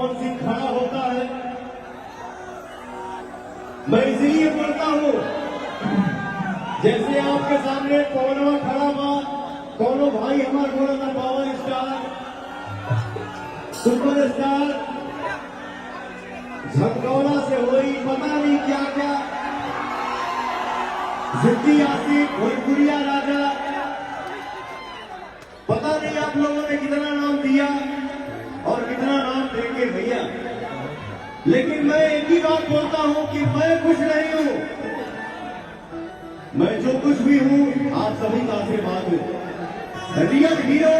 कौन सी खड़ा होता है। मैं इसलिए बोलता हूं, जैसे आपके सामने कौनवा खड़ा बा, कौनो भाई हमार बोला था पावर स्टार सुपर स्टार झटकौला से हुई पता नहीं क्या क्या, जिद्दी आसिफ भोजपुरिया राजा, पता नहीं आप लोगों ने कितना नाम दिया और कितना नाम देंगे भैया, लेकिन मैं एक ही बात बोलता हूं कि मैं कुछ नहीं हूं। मैं जो कुछ भी हूं आप सभी का आशीर्वाद हूं। रियल हीरो,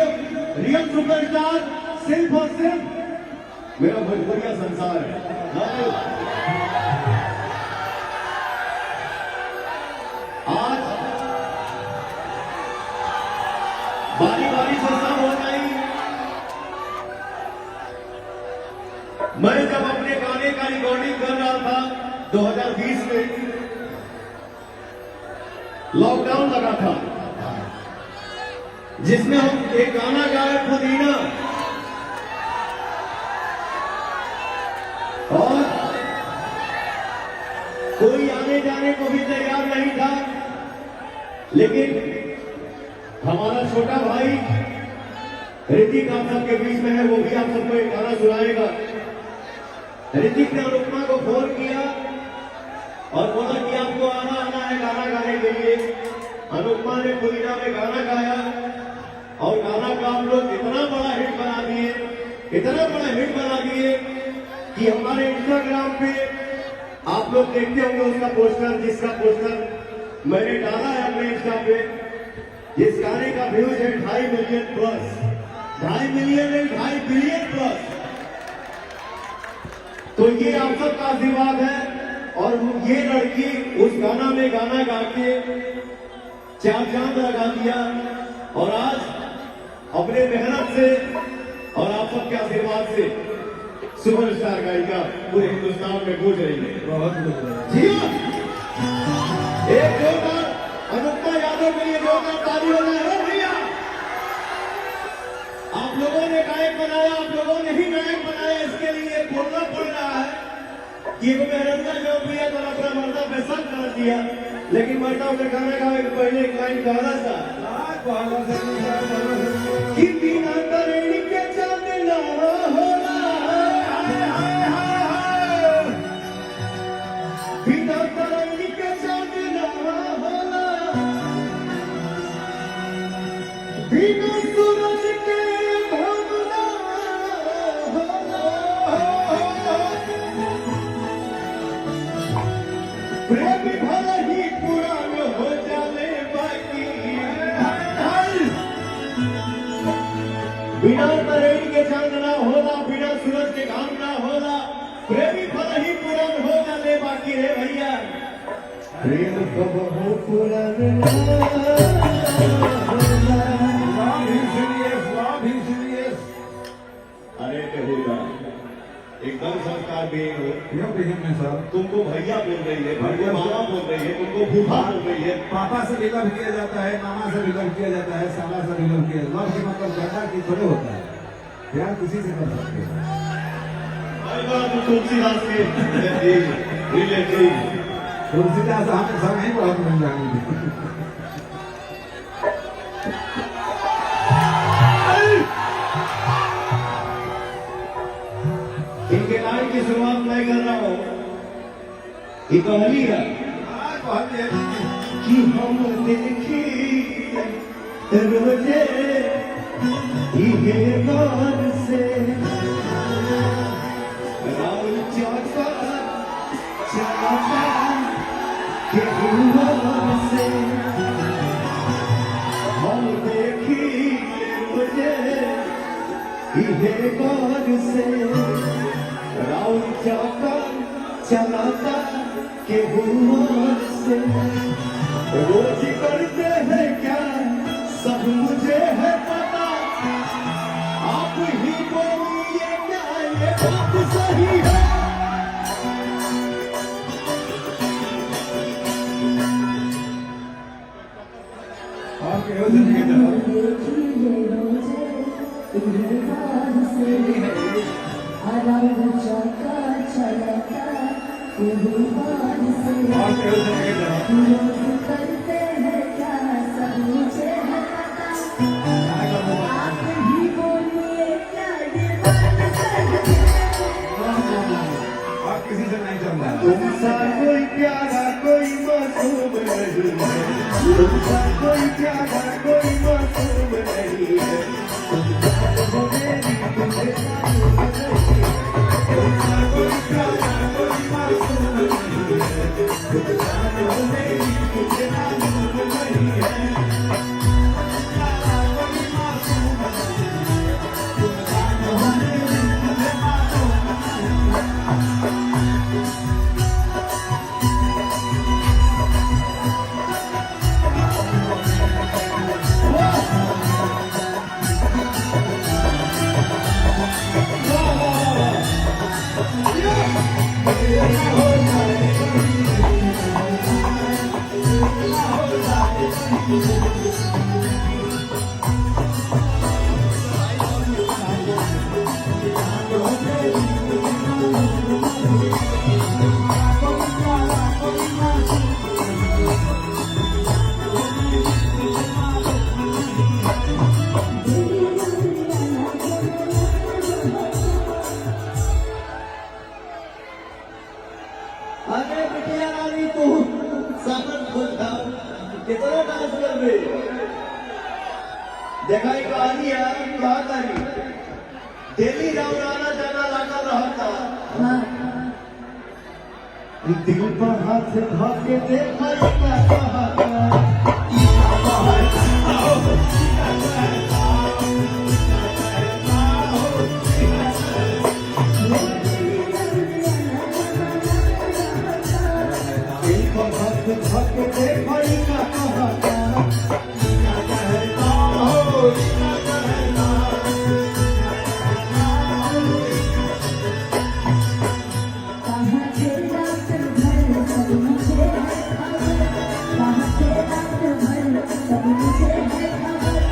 रियल सुपरस्टार सिर्फ और सिर्फ मेरा भोजपुरिया संसार है। आज बारी बारी से सब हो गई। मैं जब अपने गाने का रिकॉर्डिंग कर रहा था 2020 में, लॉकडाउन लगा था, जिसमें हम एक गाना गाए पुदीना, और कोई आने जाने को भी तैयार नहीं था, लेकिन हमारा छोटा भाई ऋतिक आप सबके बीच में है, वो भी आप सबको एक गाना सुनाएगा। ऋतिक ने अनुपमा को फोन किया और बोला कि आपको आना है गाना गाने के लिए। अनुपमा ने पुदीना में गाना गाया और गाना का हम लोग इतना बड़ा हिट बना दिए, इतना बड़ा हिट बना दिए कि हमारे इंस्टाग्राम पे आप लोग देखते होंगे उसका पोस्टर, जिसका पोस्टर मैंने डाला है अपने इंस्टा पे। इस गाने का व्यूज है 2.5 मिलियन प्लस, 2.5 मिलियन नहीं 2.5 बिलियन प्लस। तो ये आप सबका आशीर्वाद है, और ये लड़की उस गाना में गाना गा के 4 चांद लगा दिया, और आज अपने मेहनत से और आप सबके आशीर्वाद से सुपरस्टार गायिका पूरे हिंदुस्तान में गूंज रही है। बहुत जी एक जोरदार अनुपमा यादव के लिए जोरदार ताली हो रहा है भैया। आप लोगों ने गायक बनाया, आप लोगों ने ही गायक बनाया, इसके लिए बोलना पड़ रहा है कि मेहनत का जो किया तो अपना मर्दा पे सब कर दिया, लेकिन मर्दा उधर गाना गावे के पहले एक लाइन गाना था कि बिना करेणी के चांदना होला, बिना करेणी के चांदना होला, बिना सूरज के भवना होला, प्रेम भला ही पुरान हो जाने बाकी, बिना तरेणी के चांद ना होला, बिना सूरज के घाम ना होला, प्रेमी भला ही पुरान हो जाने बाकी रे भैया। प्रेम कबहू पुरान ना होला। अरे बेहुदा एकदम संस्कार भी हो, तुमको भैया बोल रही है, तुमको मामा बोल रही है, तुमको फूफा बोल रही है। पापा से विलव किया जाता है, मामा से विलव किया जाता है, साला से विलव किया जाता है। लव का मतलब ज्यादा की थोड़े होता है, प्यार किसी से कर सकते हैं। तुलसीदास के रिलेटिव, तुलसीदास हमें सब नहीं बहुत मिल जाएंगे। इनके लाइन की शुरुआत मैं कर रहा हूँ। ये कहली है कि हम देखी रोजे ये गौर से राउल चौका चौका के गौर से, हम देखी रोजे ये गौर से, राउल चौका चलाता के हुआ से, रोज करते हैं क्या सब मुझे है पता, आप ही बोलिए क्या ये बात सही है। अरे चौका चलता गुरुवार से और केहू से नहीं जाओ। लोग करते हैं क्या सब मुझे है पता गाना का मोबाइल। आप ही बोलिए क्या ये बात सच है और किसी से नहीं चल रहा है। तुमसा कोई प्यारा कोई मासूम नहीं है, तुमसा कोई प्यारा कोई मासूम नहीं है, तुम जान हो मेरी तुझे मालूम नहीं है, तुमसा कोई प्यारा कोई मासूम नहीं है, तुम जान हो मेरी तुझे मालूम नहीं है। अरे बिटिया रानी तू सामन खोल था कितना डांस कर रहे देखा एक आदमी है क्या करी दिल्ली रौराना जाना लगा रहता दिल पर हाथ धाके देखा क्या कहा दिल पर हाथ धाके देखा क्या कहा कहाँ थे रात भर सब मुझे है खबर कहाँ थे रात भर सब मुझे है खबर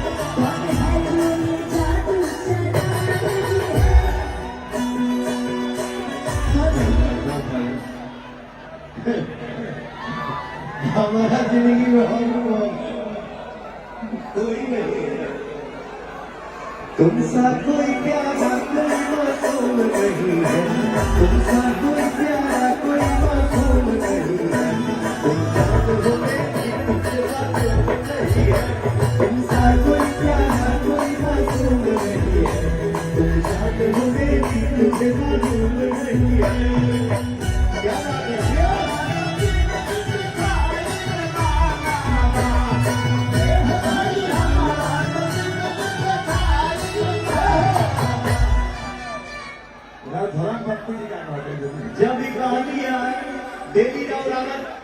कौन है ये जादू हमारा जिंदगी में हम कोई नहीं है तुमसा कोई प्यारा कोई मासूम नहीं है तुमसा कोई प्यारा कोई मासूम नहीं है तुम जान हो मेरी तुझे मालूम नहीं है तुमसा कोई प्यारा कोई मासूम नहीं है तुम जान हो मेरी तुझे मालूम नहीं है क्या बात है धर्म भक्ति जी का नाटक है। जब भी कहानी है देवी राव रावत